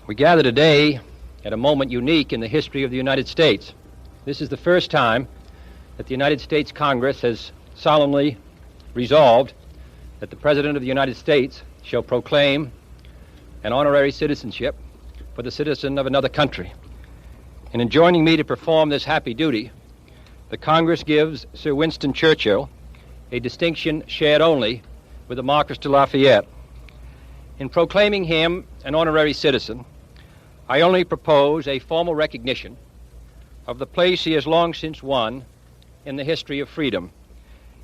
We gather today at a moment unique in the history of the United States. This is the first time that the United States Congress has solemnly resolved that the President of the United States shall proclaim an honorary citizenship for the citizen of another country. In enjoining me to perform this happy duty, the Congress gives Sir Winston Churchill a distinction shared only with the Marquis de Lafayette. In proclaiming him an honorary citizen, I only propose a formal recognition of the place he has long since won in the history of freedom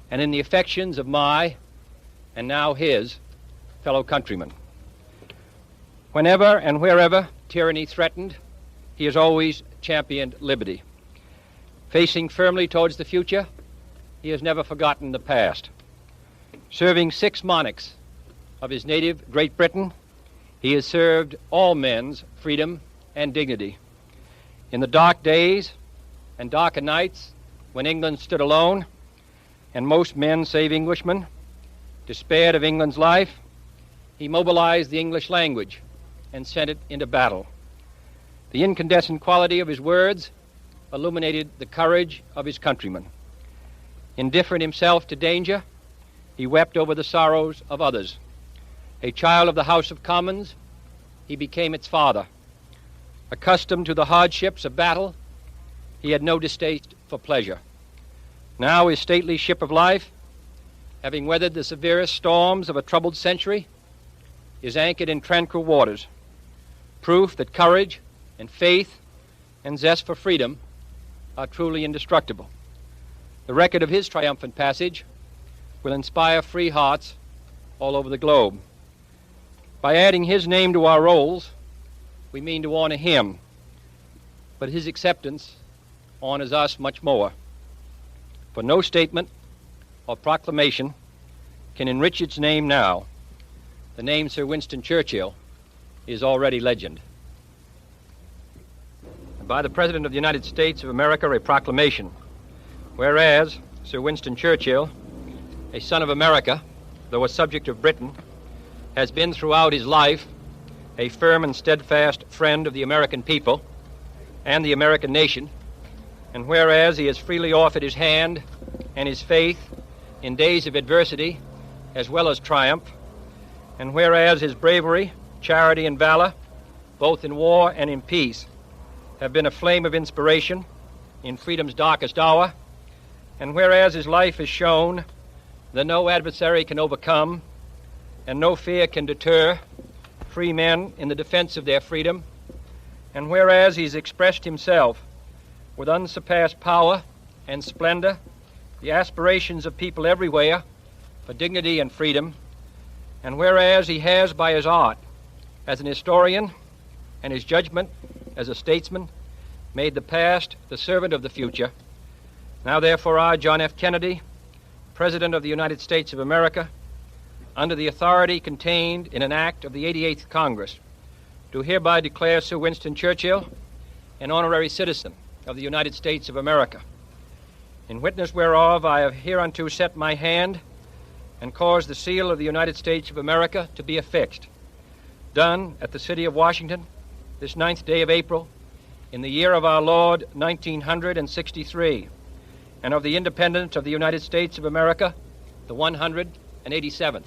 and in the affections of my, and now his, fellow countrymen. Whenever and wherever tyranny threatened, he has always championed liberty. Facing firmly towards the future, he has never forgotten the past. Serving 6 monarchs of his native Great Britain, he has served all men's freedom and dignity. In the dark days and darker nights when England stood alone and most men, save Englishmen, despaired of England's life, he mobilized the English language and sent it into battle. The incandescent quality of his words illuminated the courage of his countrymen. Indifferent himself to danger, he wept over the sorrows of others. A child of the House of Commons, he became its father. Accustomed to the hardships of battle, he had no distaste for pleasure. Now his stately ship of life, having weathered the severest storms of a troubled century, is anchored in tranquil waters, proof that courage and faith and zest for freedom are truly indestructible. The record of his triumphant passage will inspire free hearts all over the globe. By adding his name to our rolls, we mean to honor him, but his acceptance honors us much more. For no statement or proclamation can enrich its name now. The name Sir Winston Churchill is already legend. By the President of the United States of America, a proclamation. Whereas Sir Winston Churchill, a son of America, though a subject of Britain, has been throughout his life a firm and steadfast friend of the American people and the American nation, and whereas he has freely offered his hand and his faith in days of adversity as well as triumph, and whereas his bravery, charity, and valor, both in war and in peace, have been a flame of inspiration in freedom's darkest hour, and whereas his life has shown that no adversary can overcome and no fear can deter free men in the defense of their freedom, and whereas he's expressed himself with unsurpassed power and splendor the aspirations of people everywhere for dignity and freedom, and whereas he has, by his art as an historian and his judgment as a statesman, made the past the servant of the future, now therefore I, John F. Kennedy, President of the United States of America, under the authority contained in an act of the 88th Congress, do hereby declare Sir Winston Churchill an honorary citizen of the United States of America. In witness whereof I have hereunto set my hand and caused the seal of the United States of America to be affixed. Done at the city of Washington, this 9th day of April, in the year of our Lord 1963, and of the independence of the United States of America, the 187th.